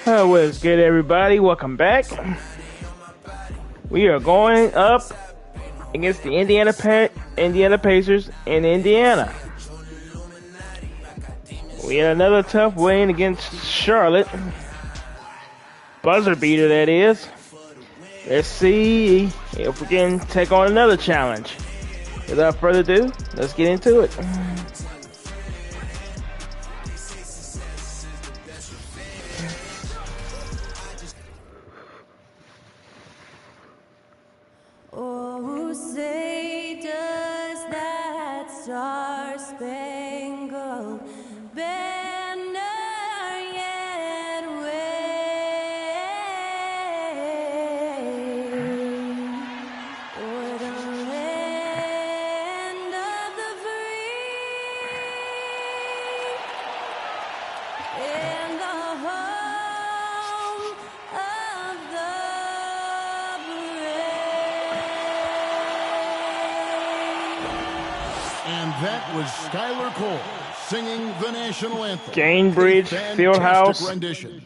What's good, everybody? Welcome back. We are going up against the Indiana Pacers in Indiana. We had another tough win against Charlotte. Buzzer beater, that is. Let's see if we can take on another challenge. Without further ado, let's get into it. Oh, say does that star-spangled banner yet wave o'er the land of the free and the home of the And that was Skylar Cole singing the national anthem. Gainbridge Fieldhouse. Rendition.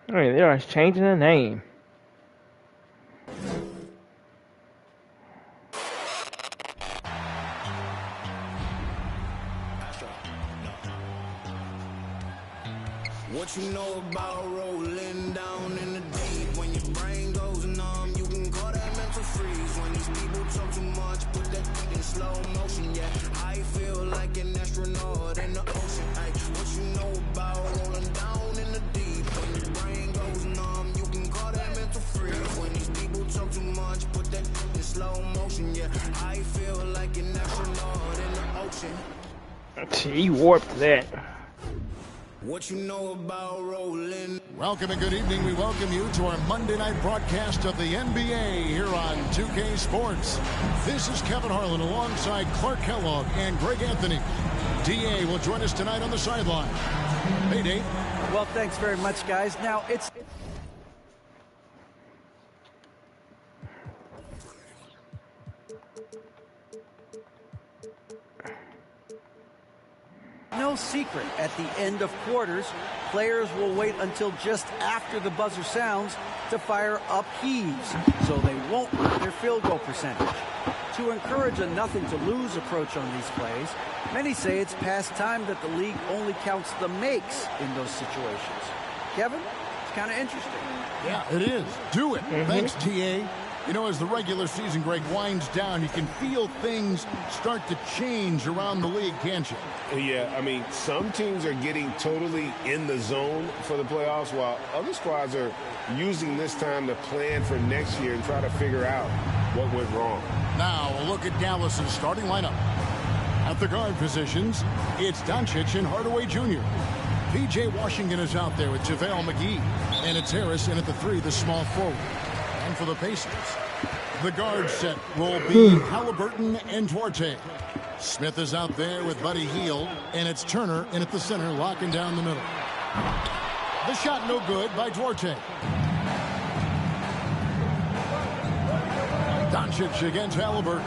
I mean, they are changing the name. What you know about rolling down in the deep? When your brain goes numb, you can call that mental freeze. When these people talk too much, put that in slow motion. Yeah, I feel like an astronaut in the ocean. Ay, what you know about rolling down in the deep? When your brain goes numb, you can call that mental freeze. When these people talk too much, put that in slow motion. Yeah, I feel like an astronaut in the ocean. He warped that. What you know about rolling? Welcome and good evening. We welcome you to our Monday night broadcast of the NBA here on 2K Sports. This is Kevin Harlan alongside Clark Kellogg and Greg Anthony. DA will join us tonight on the sideline. Hey, Dave. Well, thanks very much, guys. Now, it's no secret at the end of quarters, players will wait until just after the buzzer sounds to fire up heaves, so they won't lose their field goal percentage. To encourage a nothing-to-lose approach on these plays, many say it's past time that the league only counts the makes in those situations. Kevin, it's kind of interesting. Yeah, it is. Do it. Thanks, TA. You know, as the regular season, Greg, winds down, you can feel things start to change around the league, can't you? Yeah, I mean, some teams are getting totally in the zone for the playoffs, while other squads are using this time to plan for next year and try to figure out what went wrong. Now, a look at Dallas's starting lineup. At the guard positions, it's Doncic and Hardaway Jr. P.J. Washington is out there with JaVale McGee. And it's Harris in at the 3, the small forward. And for the Pacers, the guard set will be Halliburton and Duarte. Smith is out there with Buddy Hield, and it's Turner in at the center, locking down the middle. The shot no good by Duarte. Doncic against Halliburton.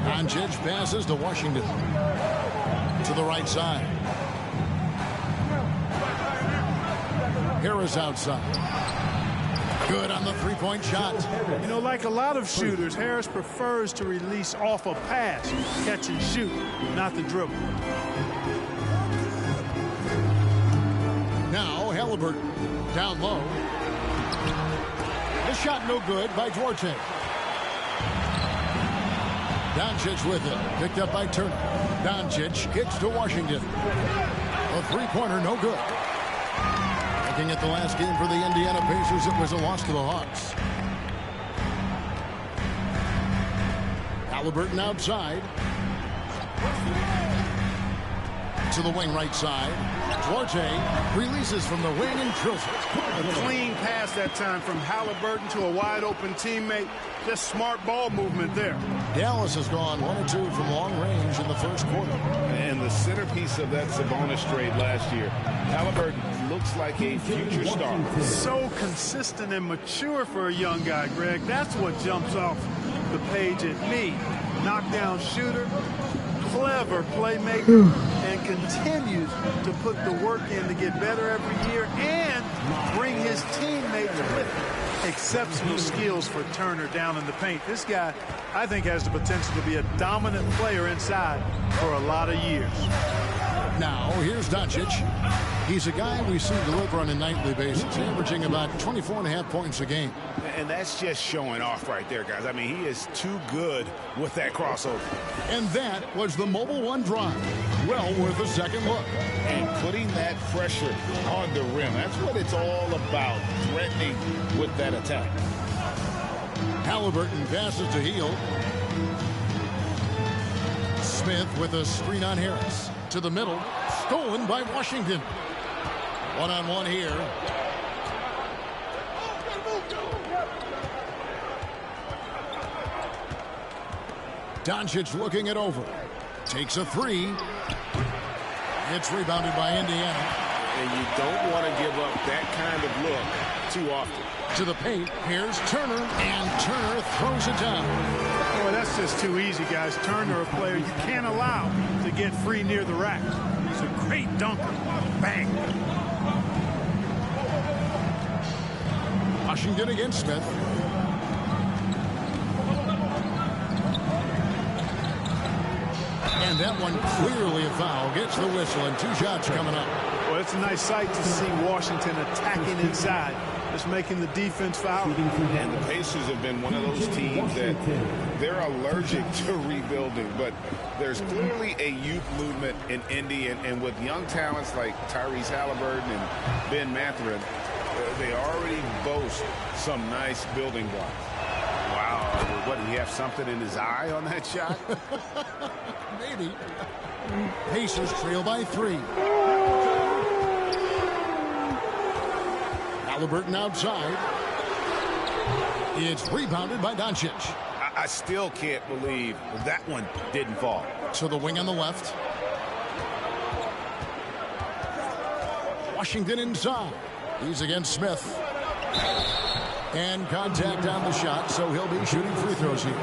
Doncic passes to Washington. To the right side. Harris outside. Good on the three-point shot. You know, like a lot of shooters, Harris prefers to release off a pass, catch and shoot, not the dribble. Now Halliburton down low. The shot no good by Duarte. Doncic with it. Picked up by Turner. Doncic kicks to Washington. A three-pointer no good. Looking at the last game for the Indiana Pacers, it was a loss to the Hawks. Halliburton outside. To the wing right side. Duarte releases from the wing and drills it. A clean pass that time from Halliburton to a wide-open teammate. Just smart ball movement there. Dallas has gone 1 or 2 from long range in the first quarter. And the centerpiece of that Sabonis trade last year, Halliburton looks like a future star. So consistent and mature for a young guy, Greg. That's what jumps off the page at me. Knockdown shooter, clever playmaker, and continues to put the work in to get better every year and bring his teammates with him. Exceptional skills for Turner down in the paint. This guy, I think, has the potential to be a dominant player inside for a lot of years. Now, here's Doncic. He's a guy we see deliver on a nightly basis, averaging about 24.5 points a game. And that's just showing off right there, guys. I mean, he is too good with that crossover. And that was the Mobile One drive. Well worth a second look. And putting that pressure on the rim. That's what it's all about, threatening with that attack. Halliburton passes to Hield. Smith with a screen on Harris. To the middle. Stolen by Washington. One-on-one here. Doncic looking it over. Takes a three. It's rebounded by Indiana. And you don't want to give up that kind of look too often. To the paint. Here's Turner. And Turner throws it down. Boy, that's just too easy, guys. Turner, a player you can't allow to get free near the rack. He's a great dunker. Bang. Washington against Smith. And that one clearly a foul. Gets the whistle and 2 shots coming up. Well, it's a nice sight to see Washington attacking inside. Just making the defense foul. And the Pacers have been one of those teams that they're allergic to rebuilding, but there's clearly a youth movement in Indy, and with young talents like Tyrese Halliburton and Ben Mathurin, they already boast some nice building blocks. Wow, what, did he have something in his eye on that shot? Maybe. Pacers trail by 3. Halliburton outside. It's rebounded by Doncic. I still can't believe that one didn't fall. To the wing on the left. Washington inside. He's against Smith. And contact on the shot, so he'll be shooting free throws here.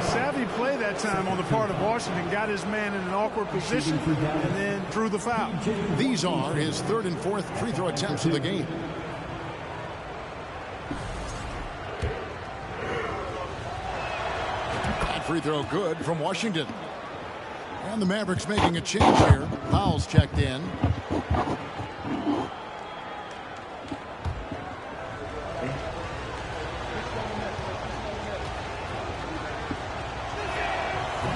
Savvy play that time on the part of Washington. Got his man in an awkward position and then drew the foul. These are his 3rd and 4th free throw attempts of the game. That free throw good from Washington. And the Mavericks making a change here. Powell's checked in.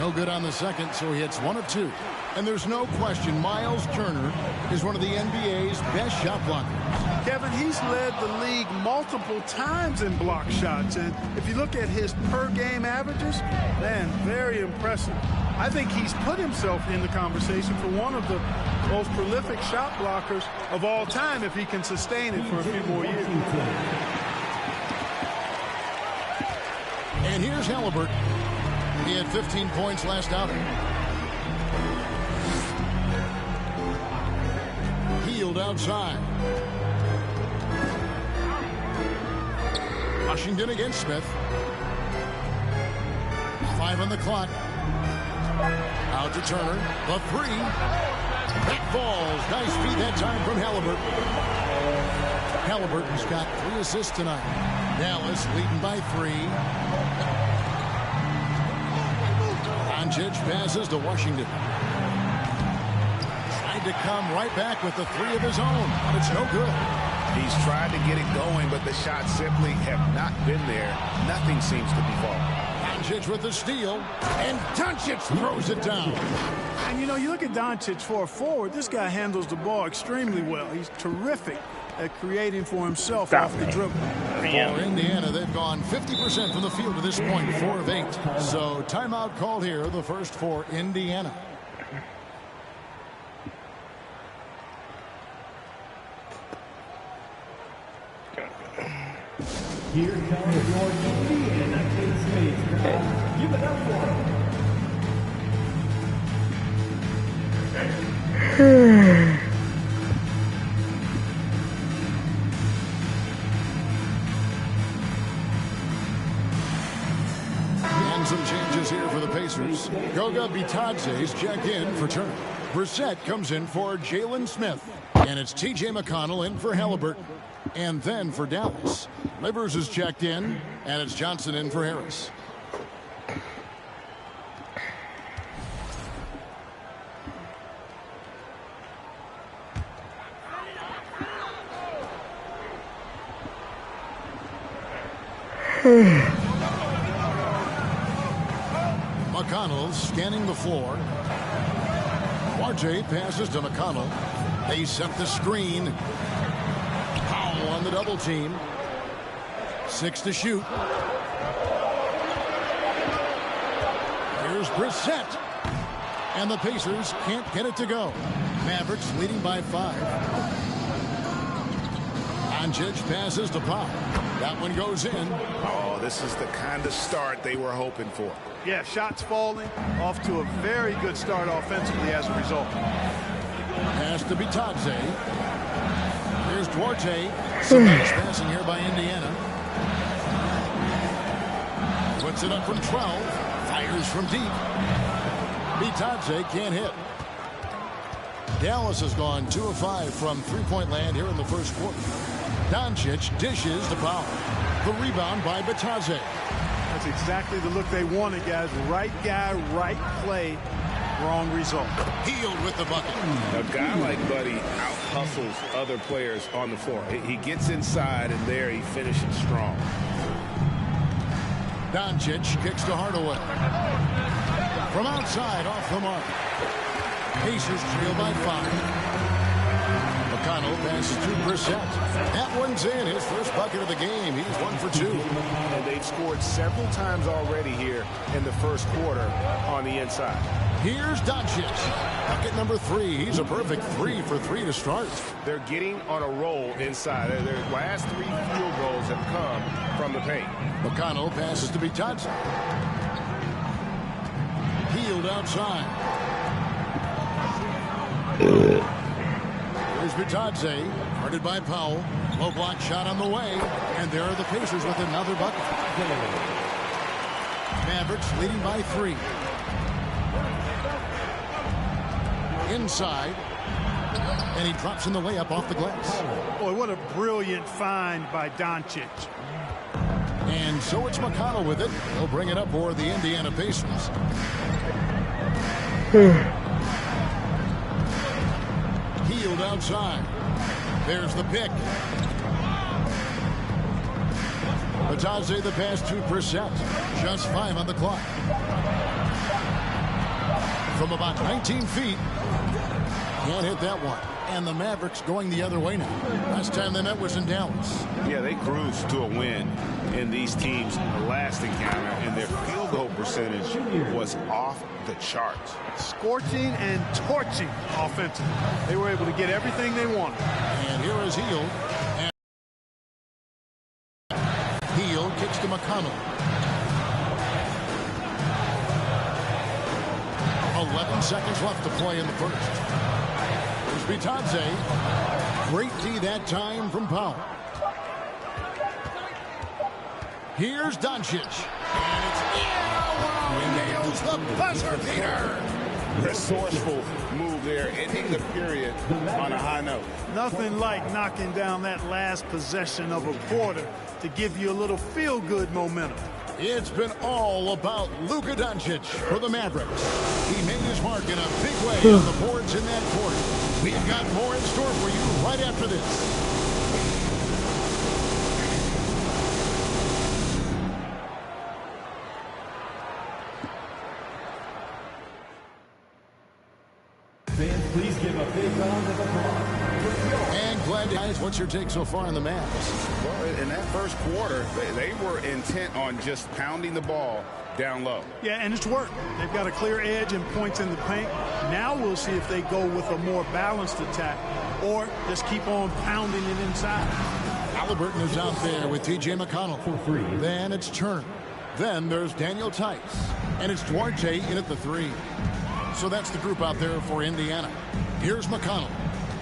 No good on the second, so he hits 1 of 2. And there's no question Miles Turner is one of the NBA's best shot blockers. Kevin, he's led the league multiple times in block shots. And if you look at his per-game averages, man, very impressive. I think he's put himself in the conversation for one of the most prolific shot blockers of all time if he can sustain it for a few more years. And here's Halliburton. He had 15 points last outing. Hield outside. Washington against Smith. 5 on the clock. Out to Turner. The 3. That falls. Nice feed that time from Halliburton. Halliburton's got 3 assists tonight. Dallas leading by 3. Doncic passes to Washington. Tried to come right back with the 3 of his own, but it's no good. He's tried to get it going, but the shots simply have not been there. Nothing seems to be falling. Doncic with the steal, and Doncic throws it down. And, you know, you look at Doncic for a forward, this guy handles the ball extremely well. He's terrific at creating for himself off the dribble. For Indiana, they've gone 50% from the field to this point, 4 of 8. So timeout called here, the first for Indiana. Here comes your Indiana Pacers. Give it up for him. And some changes here for the Pacers. Goga Bitadze's checked in for Turner. Brissett comes in for Jalen Smith. And it's T.J. McConnell in for Halliburton. And then for Dallas, Livers is checked in, and it's Johnson in for Harris. McConnell scanning the floor. Duarte passes to McConnell. They set the screen. Powell on the double team. 6 to shoot. Here's Brissett. And the Pacers can't get it to go. Mavericks leading by 5. Doncic passes to Powell. That one goes in. Oh, this is the kind of start they were hoping for. Yeah, shots falling. Off to a very good start offensively as a result. Pass to Bitadze. Here's Duarte. Some nice passing here by Indiana. Puts it up from 12. Fires from deep. Bitadze can't hit. Dallas has gone 2 of 5 from three-point land here in the first quarter. Doncic dishes to Powell. The rebound by Bitadze. That's exactly the look they wanted, guys. Right guy, right play, wrong result. Healed with the bucket. A guy like Buddy out-hustles other players on the floor. He gets inside, and there he finishes strong. Doncic kicks to Hardaway. From outside, off the mark. Pacers trail by 5. McConnell passes to Brissett. That one's in. His first bucket of the game. He's 1 for 2. And they've scored several times already here in the first quarter on the inside. Here's Doncic. Bucket number 3. He's a perfect 3 for 3 to start. They're getting on a roll inside. Their last 3 field goals have come from the paint. McConnell passes to Bitadze. Healed outside. Here's Bitadze, guarded by Powell. Low block shot on the way, and there are the Pacers with another bucket. Mavericks leading by 3. Inside, and he drops in the layup off the glass. Boy, what a brilliant find by Doncic. And so it's McConnell with it. He'll bring it up for the Indiana Pacers. Healed outside. There's the pick. Bitadze the pass to Brissett. Just 5 on the clock. From about 19 feet. Can't hit that one. And the Mavericks going the other way now. Last time they met was in Dallas. Yeah, they cruised to a win in these teams' last encounter, and their field goal percentage was off the charts. Scorching and torching offensively. They were able to get everything they wanted. And here is Hield. And Hield kicks to McConnell. 11 seconds left to play in the first. Here's Bitadze. Great D that time from Powell. Here's Doncic. And it's in. Nails the buzzer beater. Resourceful move there, ending the period on a high note. Nothing like knocking down that last possession of a quarter to give you a little feel-good momentum. It's been all about Luka Doncic for the Mavericks. He made his mark in a big way on the boards in that quarter. We've got more in store for you right after this. Fans, please give a big round of applause. And glad to guys, what's your take so far on the Mavs? Well, in that first quarter, they were intent on just pounding the ball down low. Yeah, and it's worked. They've got a clear edge and points in the paint. Now we'll see if they go with a more balanced attack or just keep on pounding it inside. Halliburton is out there with T.J. McConnell. For 3. Then it's Turner. Then there's Daniel Tice. And it's Duarte in at the 3. So that's the group out there for Indiana. Here's McConnell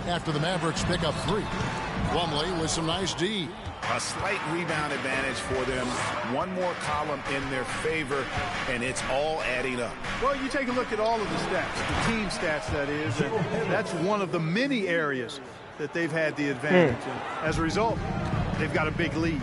after the Mavericks pick up 3. Plumlee with some nice D. A slight rebound advantage for them. One more column in their favor, and it's all adding up. Well, you take a look at all of the stats, the team stats, that is, and that's one of the many areas that they've had the advantage. And as a result, they've got a big lead.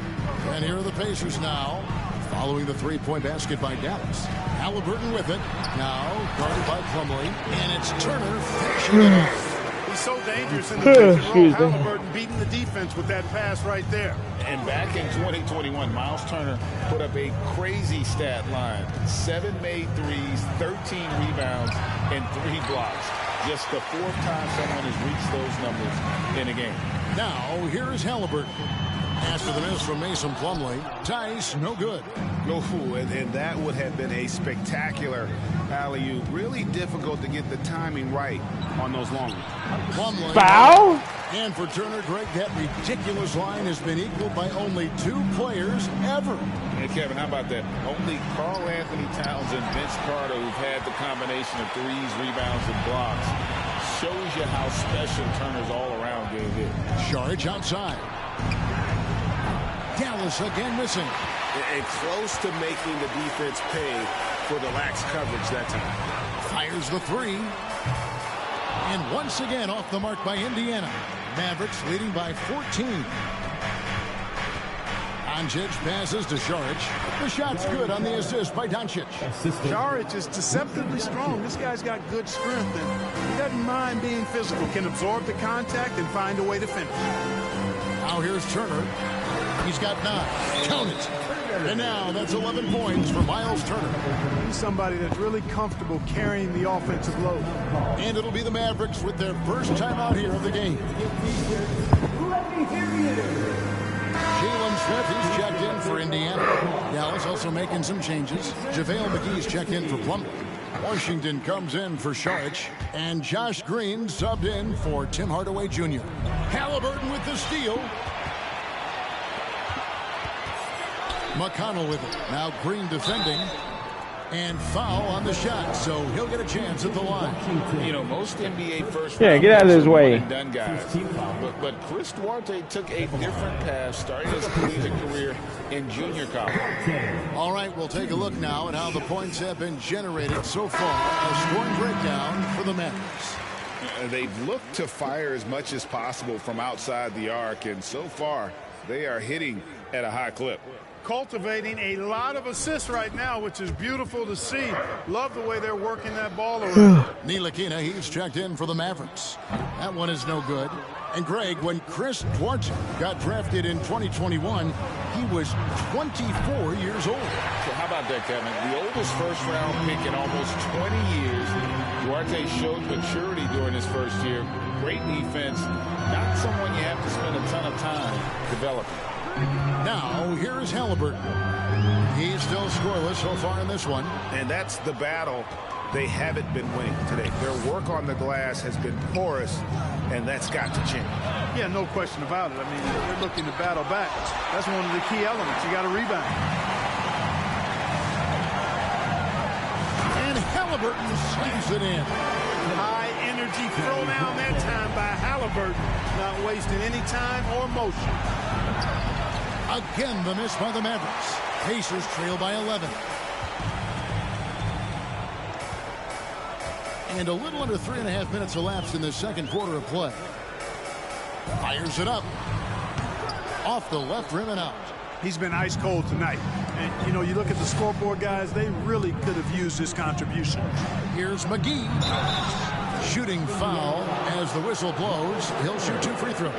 And here are the Pacers now, following the three-point basket by Dallas. Halliburton with it. Now guarded by Plumlee. And it's Turner finishing it off. He's so dangerous in the pick and roll. Halliburton beating the defense with that pass right there. And back in 2021, Miles Turner put up a crazy stat line. 7 made threes, 13 rebounds, and 3 blocks. Just the 4th time someone has reached those numbers in a game. Now, here is Halliburton. After the miss from Mason Plumlee, Tice, no good. Oh, and that would have been a spectacular alley-oop. Really difficult to get the timing right on those long ones. Plumlee. Foul? And for Turner, Greg, that ridiculous line has been equaled by only 2 players ever. Hey, Kevin, how about that? Only Karl Anthony Towns and Vince Carter, who've had the combination of threes, rebounds, and blocks. Shows you how special Turner's all-around game is. Saric outside. Dallas again missing. And close to making the defense pay for the lax coverage that time. Fires the 3. And once again off the mark by Indiana. Mavericks leading by 14. Doncic passes to Saric. The shot's good on the assist by Doncic. Saric is deceptively strong. This guy's got good strength, and he doesn't mind being physical, can absorb the contact and find a way to finish. Now here's Turner. He's got 9. Count it. And now that's 11 points for Miles Turner. He's somebody that's really comfortable carrying the offensive load. And it'll be the Mavericks with their first time out here of the game. Jalen Smith, he's checked in for Indiana. Dallas also making some changes. JaVale McGee's checked in for Plumlee. Washington comes in for Saric. And Josh Green subbed in for Tim Hardaway Jr. Halliburton with the steal. McConnell with it. Now Green defending. And foul on the shot, so he'll get a chance at the line. You know, most NBA first get out of his way. Done guys. But Chris Duarte took a different path, starting his collegiate career in junior college. All right, we'll take a look now at how the points have been generated so far. A scoring breakdown for the Mavericks. They've looked to fire as much as possible from outside the arc, and so far they are hitting at a high clip. Cultivating a lot of assists right now, which is beautiful to see. Love the way they're working that ball around. Ntilikina, he's checked in for the Mavericks. That one is no good. And Greg, when Chris Duarte got drafted in 2021, he was 24 years old. So how about that, Kevin? The oldest first-round pick in almost 20 years. Duarte showed maturity during his first year. Great defense. Not someone you have to spend a ton of time developing. Now, here is Halliburton. He's still scoreless so far in this one. And that's the battle they haven't been winning today. Their work on the glass has been porous, and that's got to change. Yeah, no question about it. I mean, they're looking to battle back. That's one of the key elements. You got to rebound. And Halliburton slams it in. High energy throw down that time by Halliburton. Not wasting any time or motion. Again, the miss by the Mavericks. Pacers trail by 11. And a little under 3.5 minutes elapsed in the second quarter of play. Fires it up. Off the left rim and out. He's been ice cold tonight. And, you know, you look at the scoreboard, guys, they really could have used this contribution. Here's McGee. Shooting foul as the whistle blows. He'll shoot 2 free throws.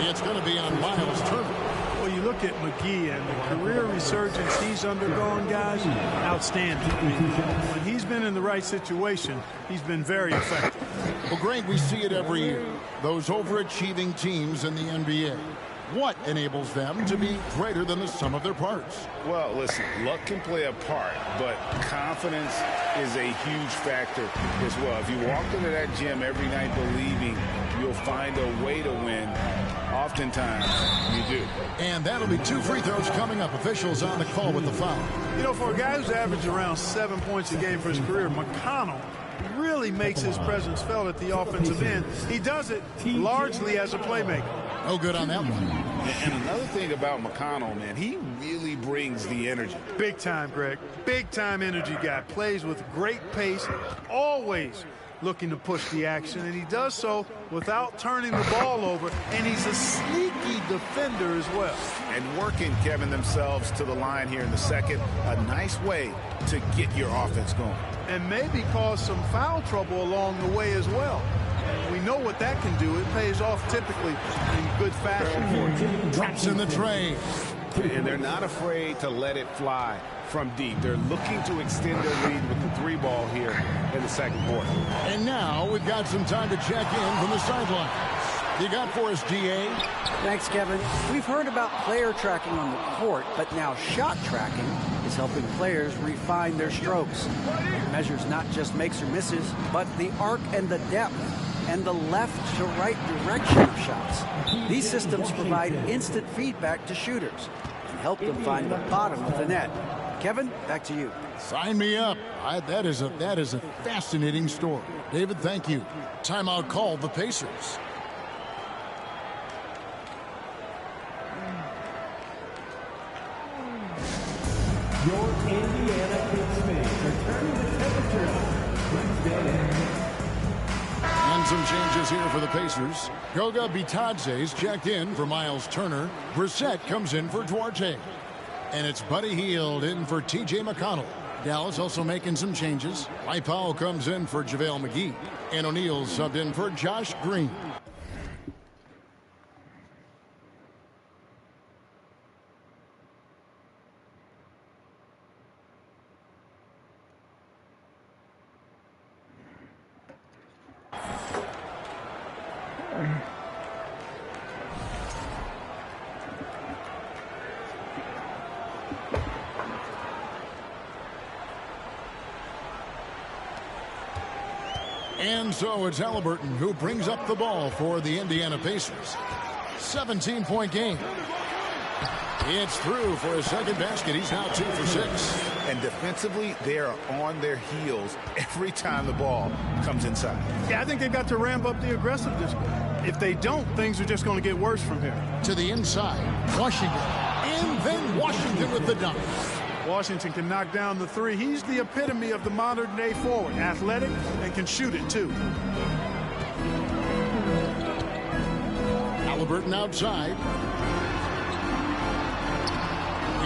It's going to be on Miles Turner. Well, you look at McGee and the career resurgence he's undergone, guys, outstanding. I mean, when he's been in the right situation, he's been very effective. Well, Greg, we see it every year. Those overachieving teams in the NBA. What enables them to be greater than the sum of their parts? Well, listen, luck can play a part, but confidence is a huge factor as well. If you walk into that gym every night believing you'll find a way to win, oftentimes you do. And that'll be 2 free throws coming up. Officials on the call with the foul. You know, for a guy who's averaged around 7 points a game for his career, McConnell really makes his presence felt at the offensive end. He does it largely as a playmaker. No good on that one. And another thing about McConnell, man, he really brings the energy. Big time, Greg. Big time energy guy. Plays with great pace, always looking to push the action, and he does so without turning the ball over, and he's a sneaky defender as well. And working, Kevin, themselves to the line here in the second. A nice way to get your offense going. And maybe cause some foul trouble along the way as well. We know what that can do. It pays off typically in good fashion for him. Drops in the tray. And they're not afraid to let it fly from deep. They're looking to extend their lead with the 3-ball here in the second quarter. And now we've got some time to check in from the sidelines. You got for us, DA? Thanks, Kevin. We've heard about player tracking on the court, but now shot tracking is helping players refine their strokes. It measures not just makes or misses, but the arc and the depth and the left to right direction of shots. These systems provide instant feedback to shooters and help them find the bottom of the net. Kevin, back to you. Sign me up. That is a fascinating story. David, thank you. Timeout called the Pacers. Your Indiana Pacers are turning the temperature up Wednesday. And some changes here for the Pacers. Goga Bitadze's checked in for Miles Turner. Brissett comes in for Duarte. And it's Buddy Hield in for T.J. McConnell. Dallas also making some changes. Mike Powell comes in for JaVale McGee. And O'Neal subbed in for Josh Green. And so it's Halliburton who brings up the ball for the Indiana Pacers. 17-point game. It's through for his second basket. He's now 2 for 6. And defensively, they are on their heels every time the ball comes inside. Yeah, I think they've got to ramp up the aggressiveness. If they don't, things are just going to get worse from here. To the inside, Washington. And then Washington with the dunk. Washington can knock down the three. He's the epitome of the modern-day forward. Athletic and can shoot it, too. Halliburton outside.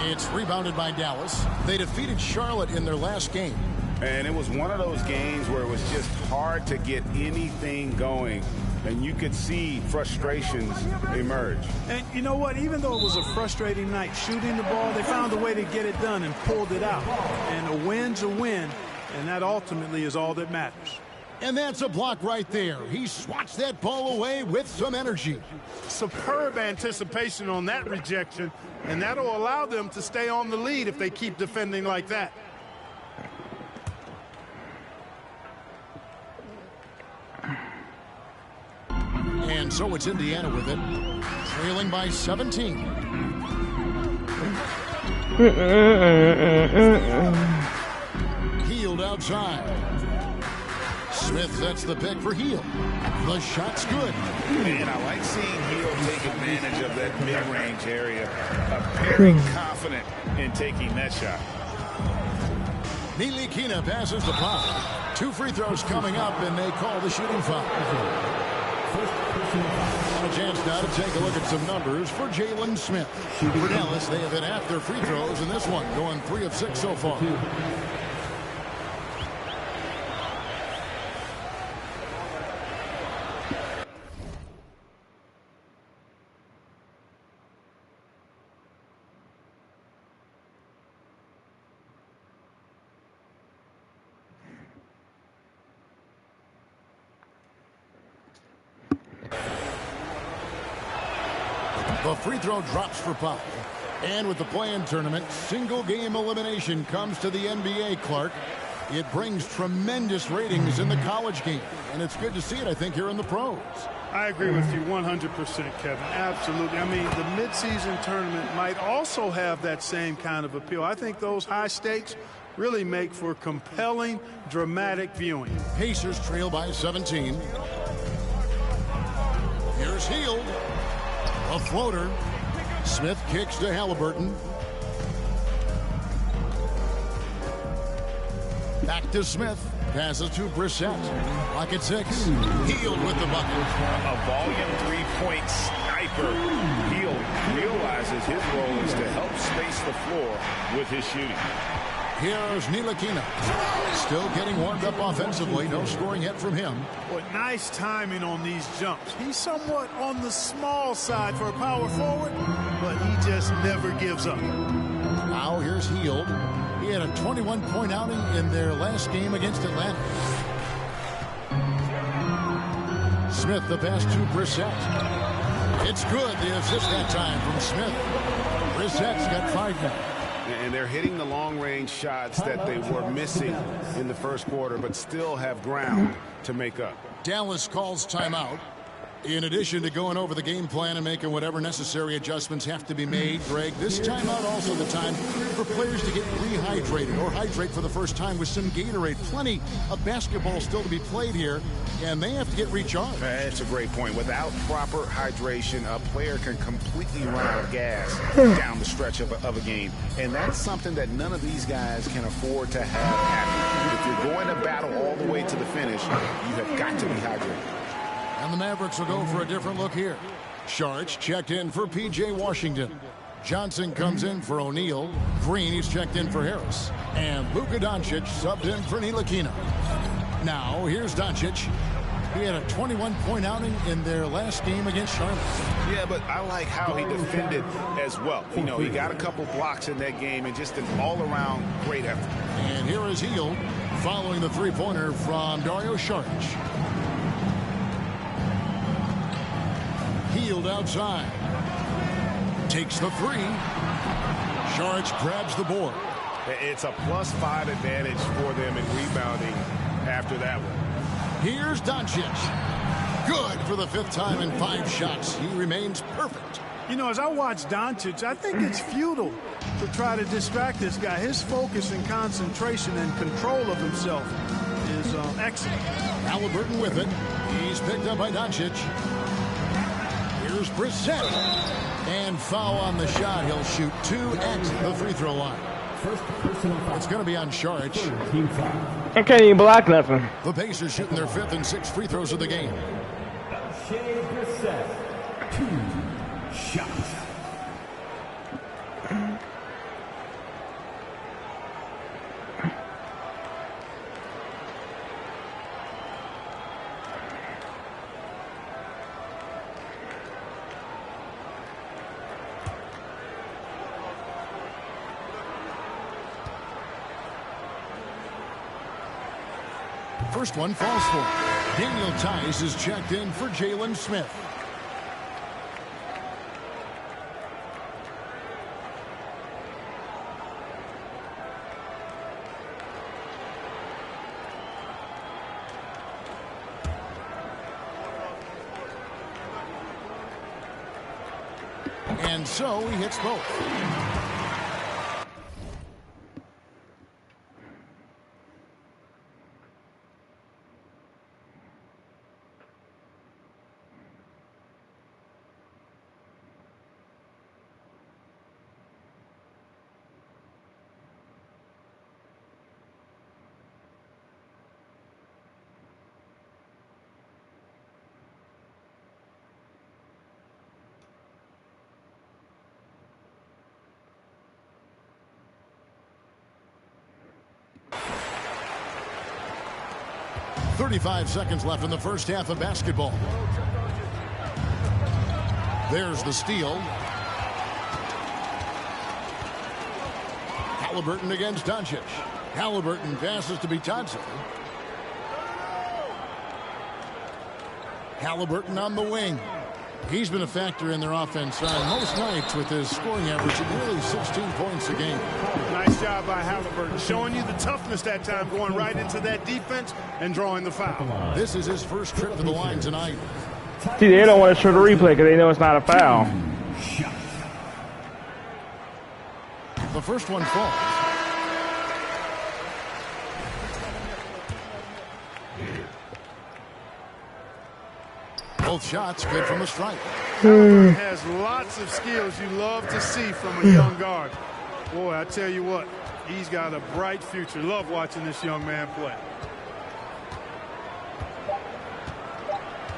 It's rebounded by Dallas. They defeated Charlotte in their last game. And it was one of those games where it was just hard to get anything going. And you could see frustrations emerge. And you know what? Even though it was a frustrating night shooting the ball, they found a way to get it done and pulled it out. And a win's a win, and that ultimately is all that matters. And that's a block right there. He swats that ball away with some energy. Superb anticipation on that rejection, and that'll allow them to stay on the lead if they keep defending like that. And so it's Indiana with it, trailing by 17. Hield outside. Smith sets the pick for Hield. The shot's good. And I like seeing Hield take advantage of that mid-range area. Very confident in taking that shot. Nilikina passes the Pop. 2 free throws coming up, and they call the shooting foul. A chance now to take a look at some numbers for Jalen Smith. For Dallas, they have hit half their free throws in this one, going 3 of 6 so far. The free throw drops for Powell. And with the play-in tournament, single-game elimination comes to the NBA, Clark. It brings tremendous ratings in the college game. And it's good to see it, I think, here in the pros. I agree with you 100%, Kevin. Absolutely. I mean, the midseason tournament might also have that same kind of appeal. I think those high stakes really make for compelling, dramatic viewing. Pacers trail by 17. Here's Hield. A floater. Smith kicks to Halliburton. Back to Smith. Passes to Brissett. Lock at 6. Hield with the bucket. A volume three-point sniper. Hield realizes his role is to help space the floor with his shooting. Here's Ntilikina. Still getting warmed up offensively. No scoring yet from him. Well, nice timing on these jumps. He's somewhat on the small side for a power forward, but he just never gives up. Now here's Hield. He had a 21-point outing in their last game against Atlanta. Smith the pass to Brissett. It's good. The assist that time from Smith. Brissett's got 5 now. And they're hitting the long-range shots that they were missing in the first quarter, but still have ground to make up. Dallas calls timeout. In addition to going over the game plan and making whatever necessary adjustments have to be made, Greg, this timeout also the time for players to get rehydrated or hydrate for the first time with some Gatorade. Plenty of basketball still to be played here, and they have to get recharged. That's a great point. Without proper hydration, a player can completely run out of gas down the stretch of a game, and that's something that none of these guys can afford to have happen. If you're going to battle all the way to the finish, you have got to be hydrated. And the Mavericks will go for a different look here. Sharch checked in for P.J. Washington. Johnson comes in for O'Neal. Green, he's checked in for Harris. And Luka Doncic subbed in for Ntilikina. Now, here's Doncic. He had a 21-point outing in their last game against Charlotte. Yeah, but I like how he defended as well. You know, he got a couple blocks in that game and just an all-around great effort. And here is Hield following the three-pointer from Dario Saric. Hield outside. Takes the 3. Saric grabs the board. It's a +5 advantage for them in rebounding after that one. Here's Doncic. Good for the 5th time in 5 shots. He remains perfect. You know, as I watch Doncic, I think it's futile to try to distract this guy. His focus and concentration and control of himself is excellent. Halliburton with it. He's picked up by Doncic. Here's Brissett. And foul on the shot. He'll shoot 2 at the free throw line. It's going to be on Saric. I can't even block nothing. The Pacers shooting their 5th and 6th free throws of the game. Shea Brissett, 2 shots. First one falls for. Daniel Tice is checked in for Jalen Smith. And so he hits both. .35 seconds left in the first half of basketball. There's the steal. Halliburton against Doncic. Halliburton passes to Bitadze. Halliburton on the wing. He's been a factor in their offense on most nights with his scoring average of nearly 16 points a game. Nice job by Halliburton, showing you the toughness that time, going right into that defense and drawing the foul. This is his first trip to the line tonight. See, they don't want to show the replay because they know it's not a foul. The first one falls. Both shots good from the stripe. Halliburton has lots of skills you love to see from a young guard. Boy, I tell you what, he's got a bright future. Love watching this young man play.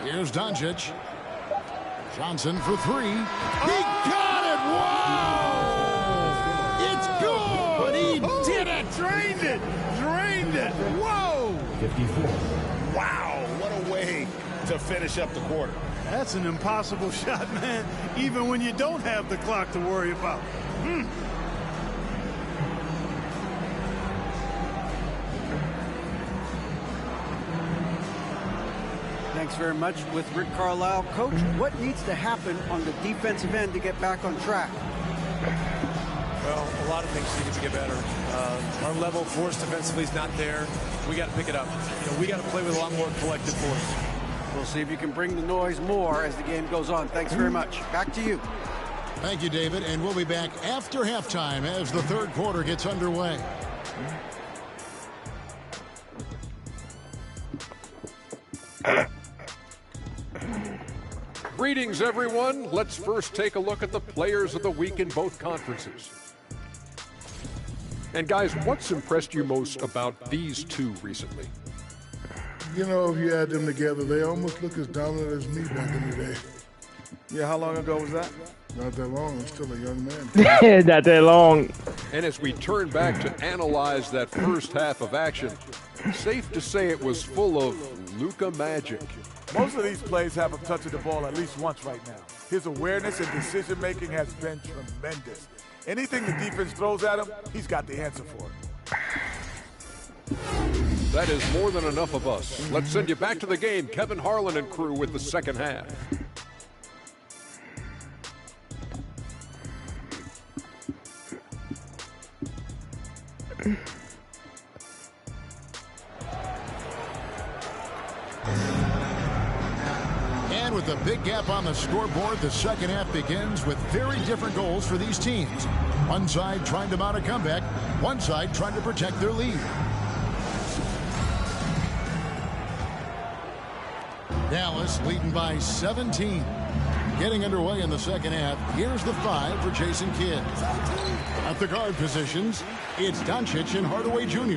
Here's Doncic. Johnson for three. He got it! Whoa! It's good! He did it! Drained it! Drained it! Whoa! 54. Wow, what a way to finish up the quarter. That's an impossible shot, man, even when you don't have the clock to worry about. Thanks very much with Rick Carlisle. Coach, what needs to happen on the defensive end to get back on track? Well, a lot of things needed to get better. Our level of force defensively is not there. We got to pick it up. We got to play with a lot more collective force. We'll see if you can bring the noise more as the game goes on. Thanks very much. Back to you. Thank you, David. And we'll be back after halftime as the third quarter gets underway. Greetings, everyone. Let's first take a look at the players of the week in both conferences. And guys, what's impressed you most about these two recently? You know, if you add them together, they almost look as dominant as me back in the day. Yeah, how long ago was that? Not that long. I'm still a young man. Not that long. And as we turn back to analyze that first half of action, safe to say it was full of Luka magic. Most of these plays have him touching the ball at least once right now. His awareness and decision-making has been tremendous. Anything the defense throws at him, he's got the answer for it. That is more than enough of us. Let's send you back to the game. Kevin Harlan and crew with the second half. And with a big gap on the scoreboard, the second half begins with very different goals for these teams. One side trying to mount a comeback, one side trying to protect their lead. Dallas leading by 17. Getting underway in the second half. Here's the 5 for Jason Kidd. At the guard positions, it's Doncic and Hardaway Jr.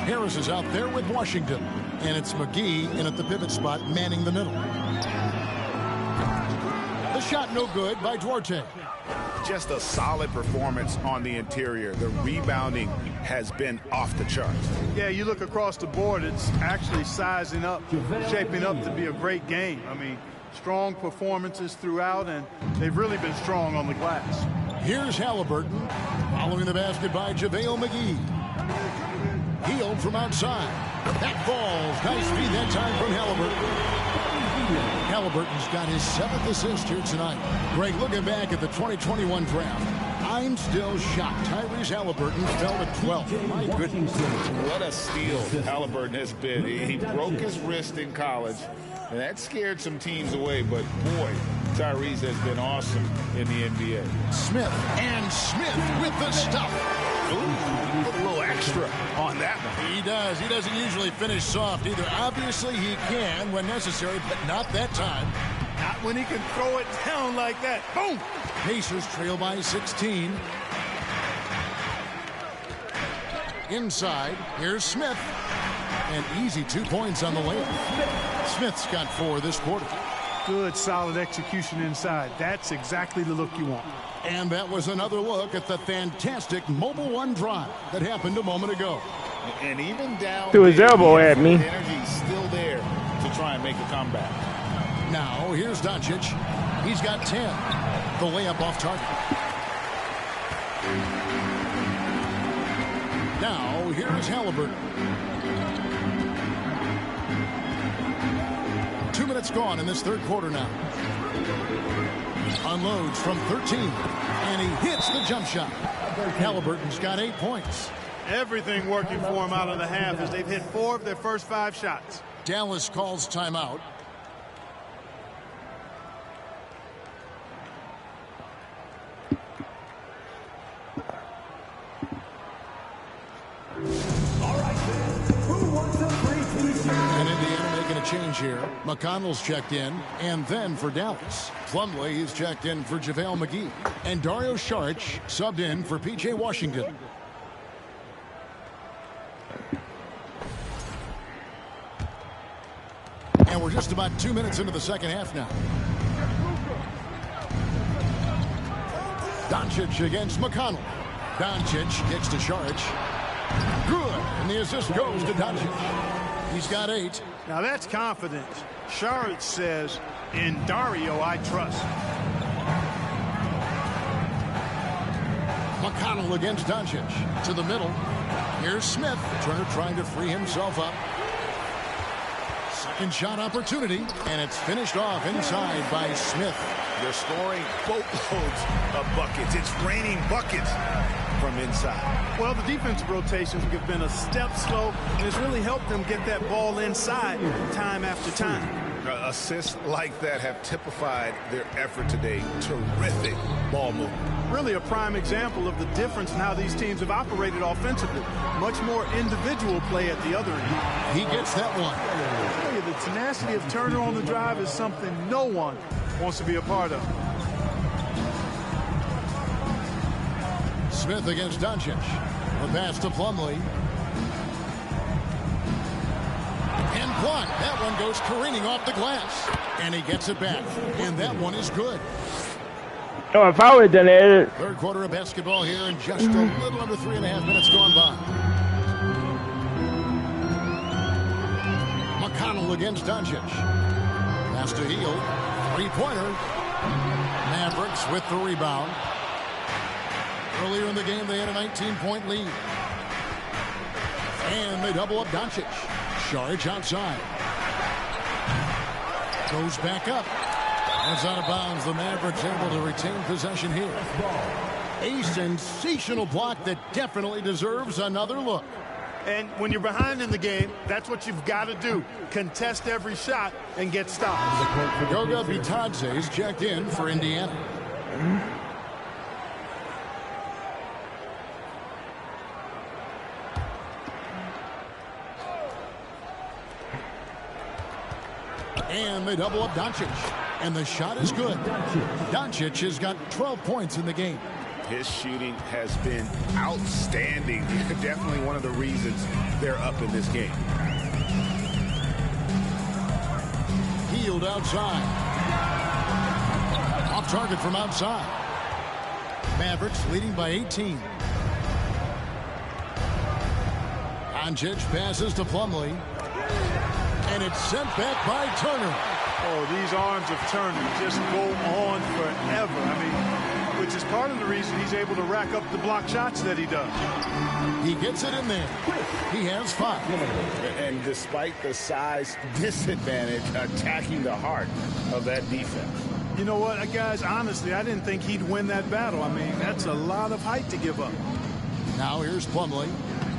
Harris is out there with Washington. And it's McGee in at the pivot spot, manning the middle. The shot no good by Duarte. Just a solid performance on the interior. The rebounding has been off the charts. Yeah, you look across the board, it's actually sizing up, shaping up to be a great game. I mean, strong performances throughout, and they've really been strong on the glass. Here's Halliburton, following the basket by JaVale McGee. Healed from outside. That falls. Nice feed that time from Halliburton. Halliburton's got his 7th assist here tonight. Greg, looking back at the 2021 draft, I'm still shocked. Tyrese Halliburton fell to 12. My goodness. What a steal Halliburton has been. He broke his wrist in college, and that scared some teams away. But, boy, Tyrese has been awesome in the NBA. Smith with the stuff. Ooh, put a little extra on that one. He does. He doesn't usually finish soft either. Obviously, he can when necessary, but not that time. Not when he can throw it down like that. Boom! Pacers trail by 16. Inside, here's Smith. An easy 2 points on the way. Smith's got 4 this quarter. Good, solid execution inside. That's exactly the look you want. And that was another look at the fantastic Mobile One drive that happened a moment ago. And even down threw his elbow at me. The energy's still there to try and make a comeback. Now, here's Doncic. He's got 10. The layup off target. Now, here's Halliburton. 2 minutes gone in this third quarter now. Unloads from 13. And he hits the jump shot. Halliburton's got 8 points. Everything working for him out of the half as they've hit 4 of their first 5 shots. Dallas calls timeout. change here. McConnell's checked in, and then for Dallas, Plumlee is checked in for JaVale McGee. And Dario Saric subbed in for P.J. Washington. And we're just about 2 minutes into the second half now. Doncic against McConnell. Doncic kicks to Saric. Good. And the assist goes to Doncic. He's got 8. Now that's confidence. Saric says, in Dario I trust. McConnell against Doncic. To the middle. Here's Smith. Turner trying to free himself up. Second shot opportunity. And it's finished off inside by Smith. They're scoring boatloads of buckets. It's raining buckets from inside. Well, the defensive rotations have been a step slow, and it's really helped them get that ball inside time after time. Assists like that have typified their effort today. Terrific ball movement. Really a prime example of the difference in how these teams have operated offensively. Much more individual play at the other end. He gets that one. I tell you, the tenacity of Turner on the drive is something no one wants to be a part of. Smith against Doncic. The pass to Plumlee. And blocked. That one goes careening off the glass. And he gets it back. And that one is good. Oh, if I would have done it. Third quarter of basketball here, and just a little under 3.5 minutes gone by. McConnell against Doncic. Pass to Hield. Three-pointer. Mavericks with the rebound. Earlier in the game, they had a 19-point lead. And they double up Doncic. Saric outside. Goes back up. It's out of bounds. The Mavericks able to retain possession here. A sensational block that definitely deserves another look. And when you're behind in the game, that's what you've got to do. Contest every shot and get stops. Goga Bitadze is checked in for Indiana. And they double up Doncic. And the shot is good. Doncic has got 12 points in the game. His shooting has been outstanding. Definitely one of the reasons they're up in this game. Hield outside. Off target from outside. Mavericks leading by 18. Doncic passes to Plumlee. And it's sent back by Turner. Oh, these arms of Turner just go on forever. I mean, which is part of the reason he's able to rack up the block shots that he does. He gets it in there. He has 5. And despite the size disadvantage, attacking the heart of that defense. You know what, guys, honestly, I didn't think he'd win that battle. I mean, that's a lot of height to give up. Now here's Plumlee.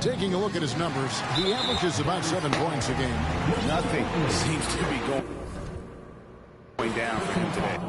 Taking a look at his numbers, he averages about 7 points a game. Nothing seems to be going down for him today.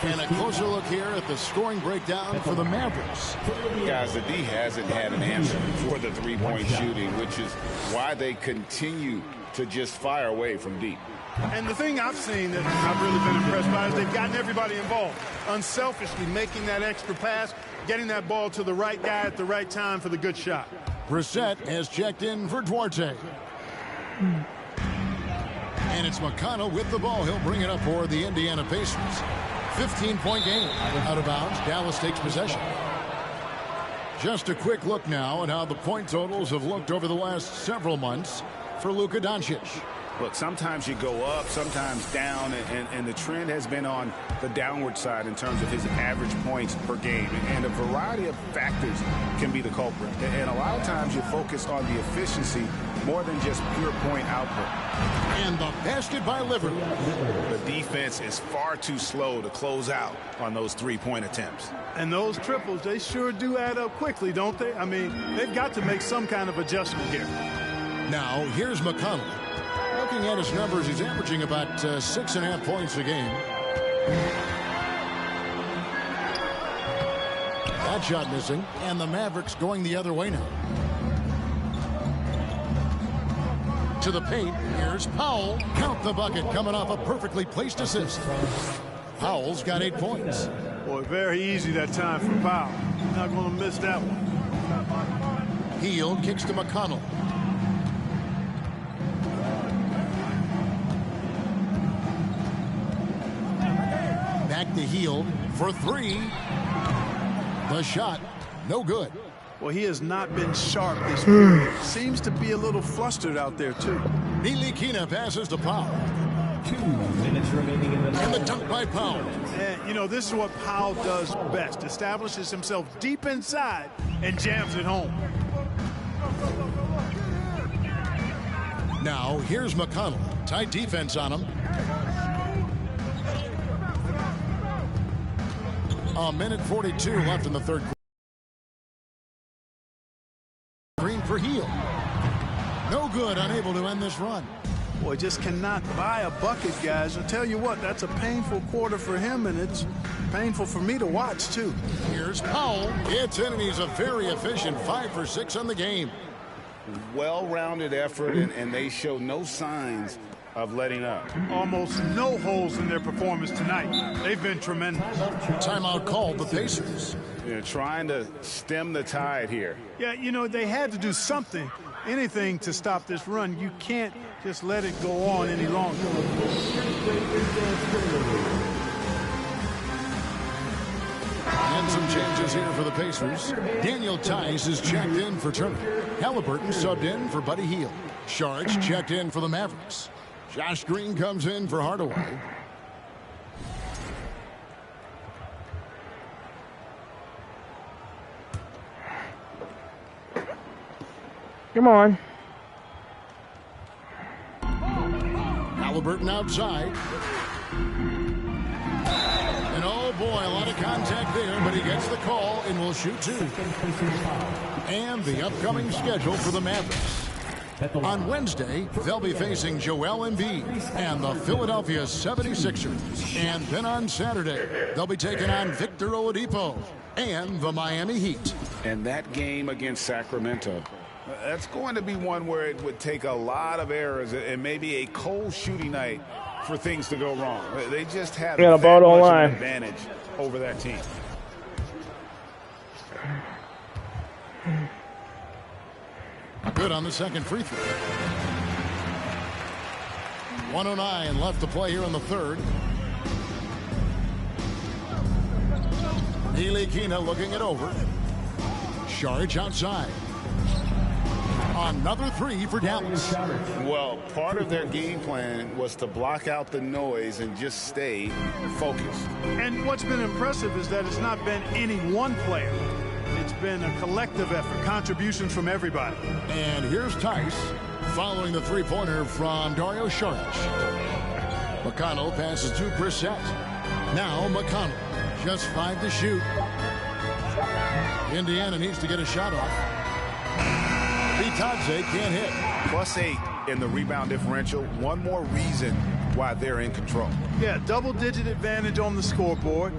And a closer look here at the scoring breakdown for the Mavericks. Guys, the D hasn't had an answer for the three-point shooting, which is why they continue to just fire away from deep. And the thing I've seen that I've really been impressed by is they've gotten everybody involved. Unselfishly making that extra pass, getting that ball to the right guy at the right time for the good shot. Brissett has checked in for Duarte. And it's McConnell with the ball. He'll bring it up for the Indiana Pacers. 15-point game. Out of bounds. Dallas takes possession. Just a quick look now at how the point totals have looked over the last several months for Luka Doncic. Look, sometimes you go up, sometimes down, and the trend has been on the downward side in terms of his average points per game. And a variety of factors can be the culprit. And a lot of times you focus on the efficiency, more than just pure point output. And the basket by Liverpool. The defense is far too slow to close out on those three-point attempts. And those triples, they sure do add up quickly, don't they? I mean, they've got to make some kind of adjustment here. Now, here's McConnell. Looking at his numbers, he's averaging about 6.5 points a game. That shot missing, and the Mavericks going the other way now. To the paint, here's Powell. Count the bucket, coming off a perfectly placed assist. Powell's got 8 points. Boy, very easy that time for Powell. Not going to miss that one. Hield kicks to McConnell. Back to Hield for three. The shot, no good. Well, he has not been sharp this period. Seems to be a little flustered out there, too. Ntilikina passes to Powell. 2 minutes remaining in the And the dunk by Powell. And, you know, this is what Powell does best. Establishes himself deep inside and jams it home. Now, here's McConnell. Tight defense on him. A minute 42 left in the third quarter. Green for Hield. No good, unable to end this run. Boy, just cannot buy a bucket, guys. I'll tell you what, that's a painful quarter for him, and it's painful for me to watch, too. Here's Powell. It's in, and he's a very efficient 5 for 6 on the game. Well-rounded effort, and they show no signs of letting up. Almost no holes in their performance tonight. They've been tremendous. Timeout called the Pacers. They're trying to stem the tide here. Yeah, you know, they had to do something, anything to stop this run. You can't just let it go on any longer. And some changes here for the Pacers. Daniel Tice is checked in for Turner. Halliburton subbed in for Buddy Hield. Sharge checked in for the Mavericks. Josh Green comes in for Hardaway. Come on. Halliburton outside. And oh boy, a lot of contact there, but he gets the call and will shoot 2. And the upcoming schedule for the Mavericks. On Wednesday, they'll be facing Joel Embiid and the Philadelphia 76ers. And then on Saturday, they'll be taking on Victor Oladipo and the Miami Heat. And that game against Sacramento, that's going to be one where it would take a lot of errors and maybe a cold shooting night for things to go wrong. They just have that much of an advantage over that team. Good on the second free throw. 1:09 left to play here in the third. Ntilikina looking it over. Sharge outside. Another 3 for Dallas. Well, part of their game plan was to block out the noise and just stay focused. And what's been impressive is that it's not been any one player. It's been a collective effort, contributions from everybody. And here's Tice following the three-pointer from Dario Saric. McConnell passes to Brissett. Now McConnell, just 5 to shoot. Indiana needs to get a shot off. Vitadze can't hit. +8 in the rebound differential. One more reason why they're in control. Yeah, double-digit advantage on the scoreboard.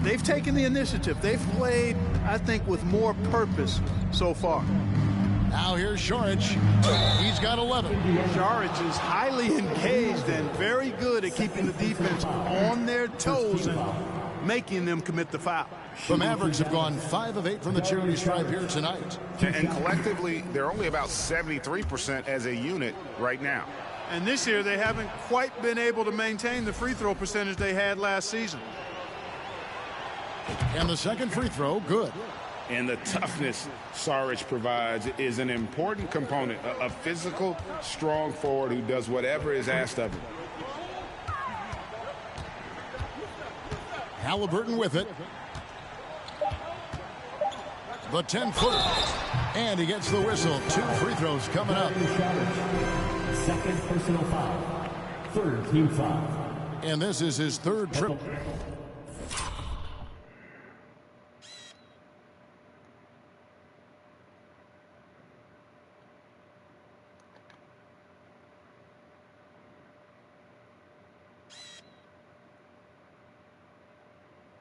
They've taken the initiative. They've played, I think, with more purpose so far. Now here's Saric. He's got 11. Saric is highly engaged and very good at keeping the defense on their toes and making them commit the foul. The Mavericks have gone 5 of 8 from the charity stripe here tonight. And collectively, they're only about 73% as a unit right now. And this year, they haven't quite been able to maintain the free throw percentage they had last season. And the second free throw, good. And the toughness Saric provides is an important component. A physical, strong forward who does whatever is asked of him. Halliburton with it. The 10-footer. And he gets the whistle. 2 free throws coming up. Second personal foul. Third team foul. And this is his 3rd trip.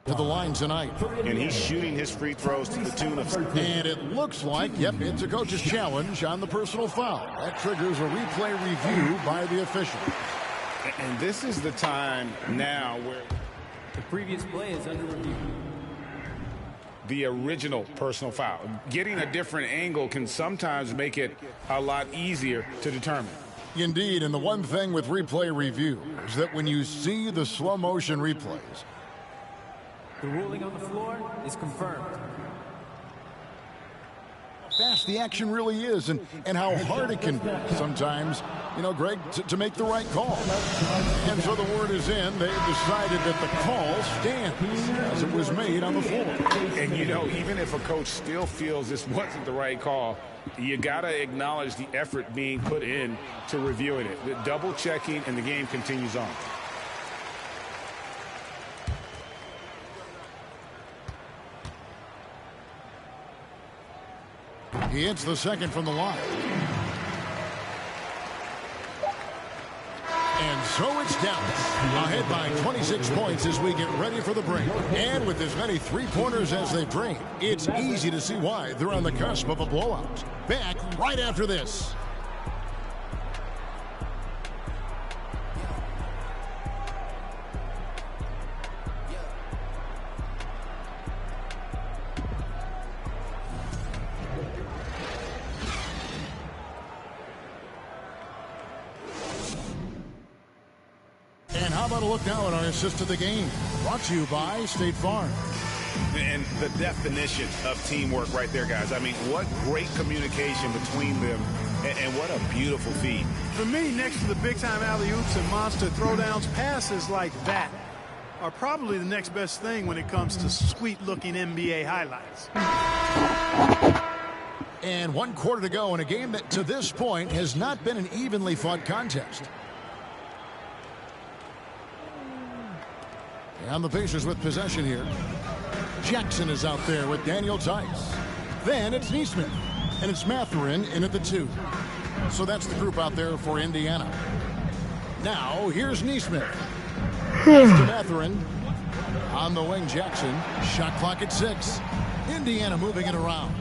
To the line tonight. And he's shooting his free throws to the tune of... And it looks like, yep, it's a coach's challenge on the personal foul. That triggers a replay review by the official. And this is the time now where... The previous play is under review. The original personal foul. Getting a different angle can sometimes make it a lot easier to determine. Indeed, and the one thing with replay review is that when you see the slow motion replays, the ruling on the floor is confirmed. Fast the action really is, and how hard it can be sometimes, you know, Greg, to make the right call. And so the word is in. They've decided that the call stands as it was made on the floor. And, you know, even if a coach still feels this wasn't the right call, you got to acknowledge the effort being put in to reviewing it. The double checking, and the game continues on. He hits the second from the line. And so it's Dallas ahead by 26 points as we get ready for the break. And with as many three-pointers as they've drained, it's easy to see why they're on the cusp of a blowout. Back right after this. How about a look now at our assist to the game? Brought to you by State Farm. And the definition of teamwork right there, guys. I mean, what great communication between them, and what a beautiful feed. For me, next to the big-time alley-oops and monster throwdowns, passes like that are probably the next best thing when it comes to sweet-looking NBA highlights. And 1 quarter to go in a game that, to this point, has not been an evenly fought contest. And the Pacers with possession here. Jackson is out there with Daniel Tice. Then it's Neesmith. And it's Mathurin in at the 2. So that's the group out there for Indiana. Now, here's Neesmith. Pass to Mathurin. On the wing, Jackson. Shot clock at 6. Indiana moving it around.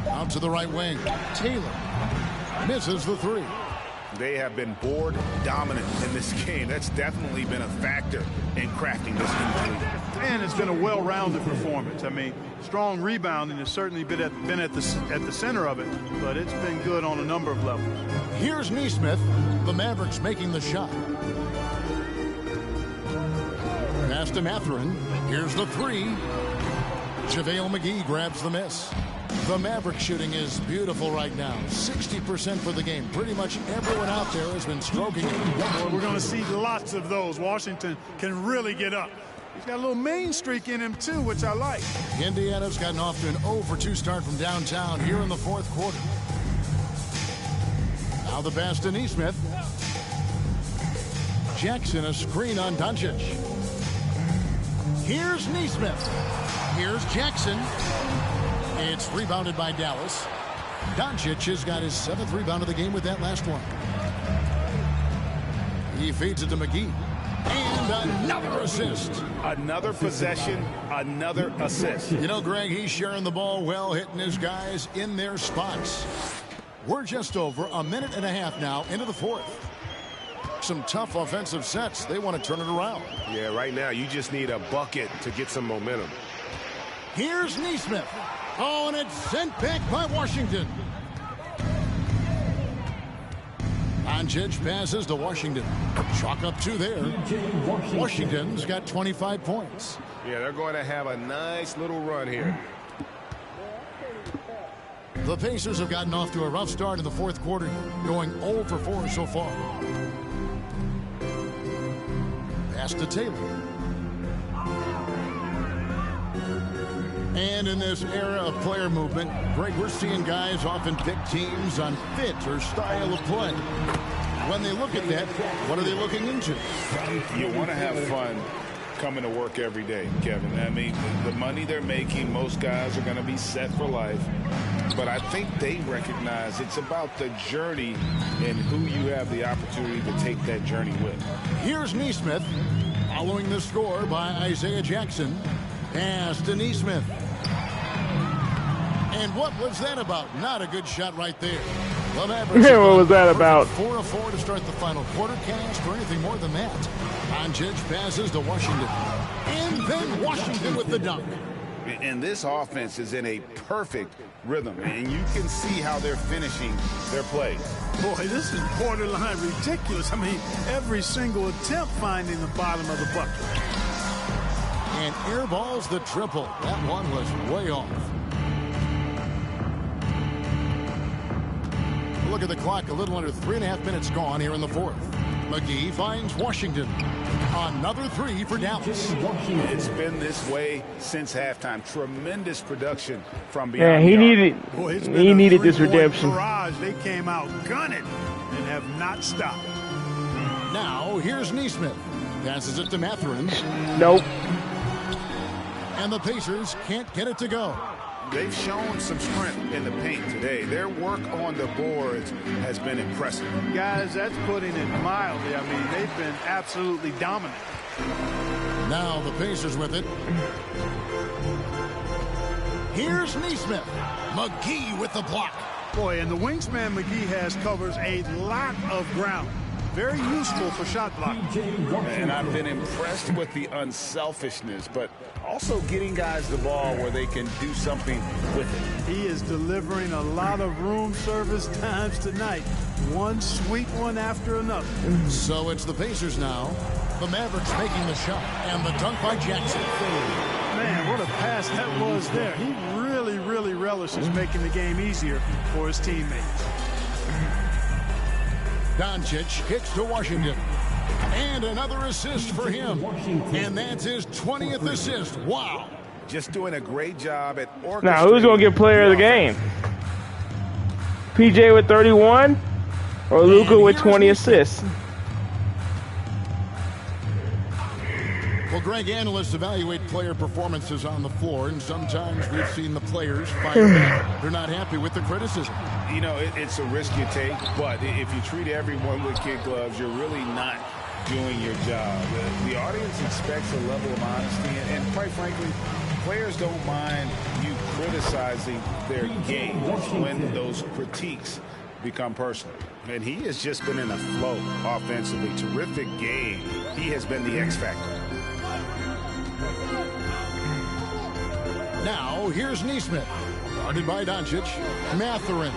Out to the right wing. Taylor misses the 3. They have been board dominant in this game. That's definitely been a factor in crafting this game. And it's been a well-rounded performance. I mean, strong rebounding has certainly been at the center of it, but it's been good on a number of levels. Here's Neesmith. The Mavericks making the shot. Pass to Mathurin. Here's the 3. JaVale McGee grabs the miss. The Maverick shooting is beautiful right now. 60% for the game. Pretty much everyone out there has been stroking it. Well, we're going to see lots of those. Washington can really get up. He's got a little main streak in him, too, which I like. Indiana's gotten off to an 0-for-2 start from downtown here in the 4th quarter. Now the pass to Neesmith. Jackson, a screen on Doncic. Here's Neesmith. Here's Jackson. It's rebounded by Dallas. Doncic has got his 7th rebound of the game with that last one. He feeds it to McGee. And another assist. Another possession, another assist. You know, Greg, he's sharing the ball well, hitting his guys in their spots. We're just over a minute and a half now into the 4th. Some tough offensive sets. They want to turn it around. Yeah, right now you just need a bucket to get some momentum. Here's Neesmith. Oh, and it's sent back by Washington. Doncic passes to Washington. Chalk up 2 there. Washington's got 25 points. Yeah, they're going to have a nice little run here. The Pacers have gotten off to a rough start in the 4th quarter, going 0 for 4 so far. Pass to Taylor. And in this era of player movement, Greg, we're seeing guys often pick teams on fit or style of play. When they look at that, what are they looking into? You want to have fun coming to work every day, Kevin. I mean, the money they're making, most guys are going to be set for life. But I think they recognize it's about the journey and who you have the opportunity to take that journey with. Here's Neesmith, following the score by Isaiah Jackson. Pass to Neesmith. And what was that about? Not a good shot right there. The Mavericks what was that about? 4 of 4 to start the final quarter. Can't ask for anything more than that. Doncic passes to Washington. And then Washington with the dunk. And this offense is in a perfect rhythm, and you can see how they're finishing their plays. Boy, this is borderline ridiculous. I mean, every single attempt finding the bottom of the bucket. And airballs the triple. That one was way off. Look at the clock. A little under 3.5 minutes gone here in the fourth. McGee finds Washington. Another three for Dallas. It's been this way since halftime. Tremendous production from Yeah, beyond. he needed this redemption. Barrage. They came out gunning and have not stopped. Now here's Neesmith. Passes it to Mathurin. Nope. And the Pacers can't get it to go. They've shown some strength in the paint today. Their work on the boards has been impressive. Guys, that's putting it mildly. I mean, they've been absolutely dominant. Now the Pacers with it. Here's Neesmith. McGee with the block. Boy, and the wingspan McGee has covers a lot of ground. Very useful for shot blocking. And I've been impressed with the unselfishness, but also getting guys the ball where they can do something with it. He is delivering a lot of room service times tonight. One sweet one after another. So it's the Pacers now. The Mavericks making the shot. And the dunk by Jackson. Man, what a pass that was there. He really relishes making the game easier for his teammates. Doncic kicks to Washington. And another assist for him. And that's his 20th assist. Wow. Just doing a great job at orchestrating. Now, who's going to get player of the game? PJ with 31 or Luka with 20 assists? Well, Greg, analysts evaluate player performances on the floor, and sometimes we've seen the players fire back. They're not happy with the criticism. You know, it's a risk you take, but if you treat everyone with kid gloves, you're really not doing your job. The audience expects a level of honesty, and quite frankly, players don't mind you criticizing their game when those critiques become personal. And he has just been in a flow offensively. Terrific game. He has been the X factor. Now, here's Neesmith. Guarded by Doncic. Mathurin.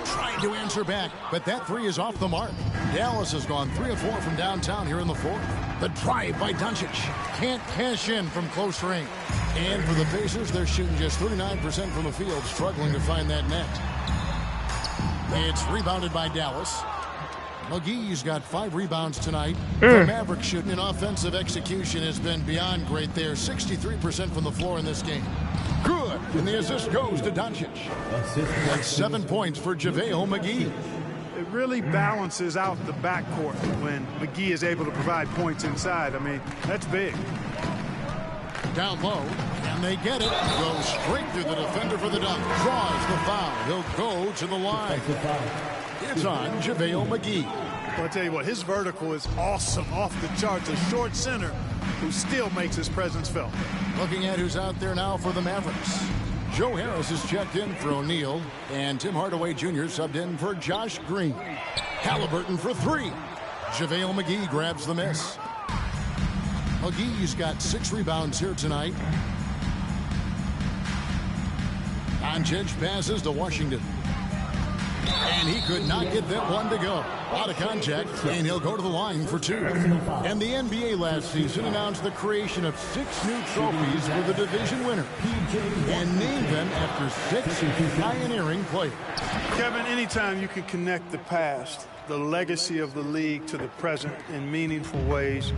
Trying to answer back, but that three is off the mark. Dallas has gone 3 of 4 from downtown here in the fourth. The drive by Doncic. Can't cash in from close range. And for the Pacers, they're shooting just 39% from the field, struggling to find that net. It's rebounded by Dallas. McGee's got 5 rebounds tonight. The Mavericks shooting in offensive execution has been beyond great there. 63% from the floor in this game. Good. And the assist goes to Doncic. And 7 points for JaVale McGee. It really balances out the backcourt when McGee is able to provide points inside. I mean, that's big. Down low, and they get it. Goes straight through the defender for the dunk. Draws the foul. He'll go to the line. It's on JaVale McGee. Well, I'll tell you what, his vertical is awesome, off the charts. A short center who still makes his presence felt. Looking at who's out there now for the Mavericks. Joe Harris is checked in for O'Neal, and Tim Hardaway Jr. subbed in for Josh Green. Halliburton for 3. JaVale McGee grabs the miss. McGee's got 6 rebounds here tonight. Doncic passes to Washington. And he could not get that one to go. Out of contact, and he'll go to the line for 2. And the NBA last season announced the creation of 6 new trophies for the division winner. And named them after 6 pioneering players. Kevin, anytime you can connect the past the legacy of the league to the present in meaningful ways,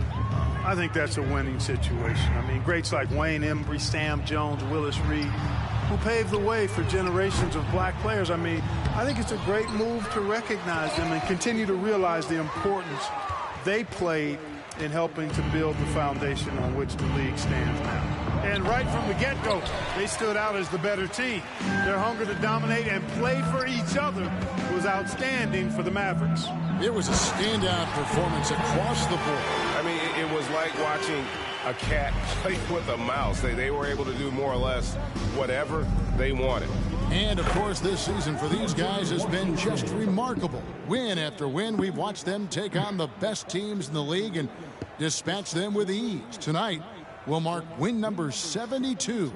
I think that's a winning situation. I mean, greats like Wayne Embry, Sam Jones, Willis Reed, who paved the way for generations of black players. I mean, I think it's a great move to recognize them and continue to realize the importance they played in helping to build the foundation on which the league stands now. And right from the get-go, they stood out as the better team. Their hunger to dominate and play for each other was outstanding for the Mavericks. It was a standout performance across the board. I mean, it was like watching a cat play with a mouse. They were able to do more or less whatever they wanted. And, of course, this season for these guys has been just remarkable. Win after win, we've watched them take on the best teams in the league and dispatch them with ease. Tonight will mark win number 72,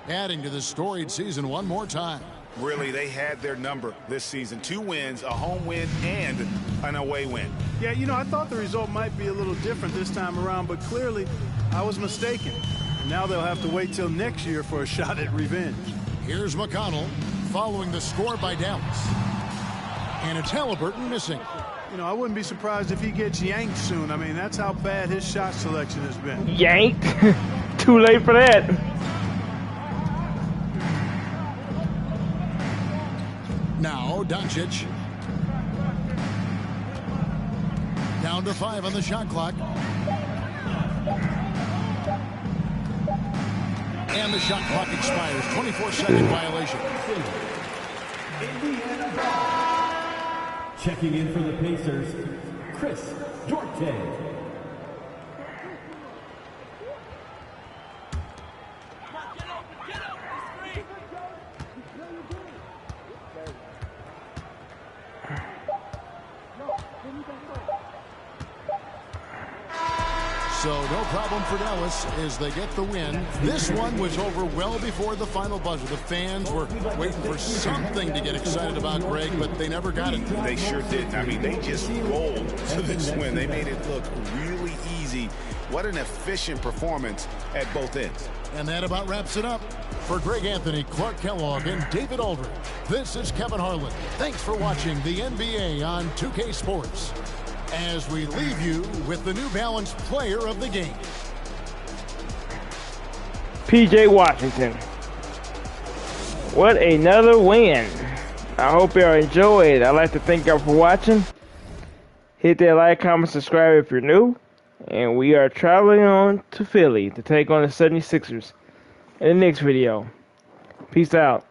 adding to the storied season one more time. Really, they had their number this season. 2 wins, a home win, and an away win. Yeah, you know, I thought the result might be a little different this time around, but clearly I was mistaken. And now they'll have to wait till next year for a shot at revenge. Here's McConnell following the score by Dallas. And it's Halliburton missing. You know, I wouldn't be surprised if he gets yanked soon. I mean, that's how bad his shot selection has been. Yanked? Too late for that. Now, Doncic. Down to 5 on the shot clock. And the shot clock expires. 24-second violation. Checking in for the Pacers, Chris Duarte. So no problem for Dallas as they get the win. This one was over well before the final buzzer. The fans were waiting for something to get excited about, Greg, but they never got it. They sure didn't. I mean, they just rolled to this win. They made it look really easy. What an efficient performance at both ends. And that about wraps it up. For Greg Anthony, Clark Kellogg, and David Aldridge, this is Kevin Harlan. Thanks for watching the NBA on 2K Sports, as we leave you with the New Balance Player of the Game. PJ Washington. What another win. I hope y'all enjoyed. I'd like to thank y'all for watching. Hit that like, comment, subscribe if you're new. And we are traveling on to Philly to take on the 76ers in the next video. Peace out.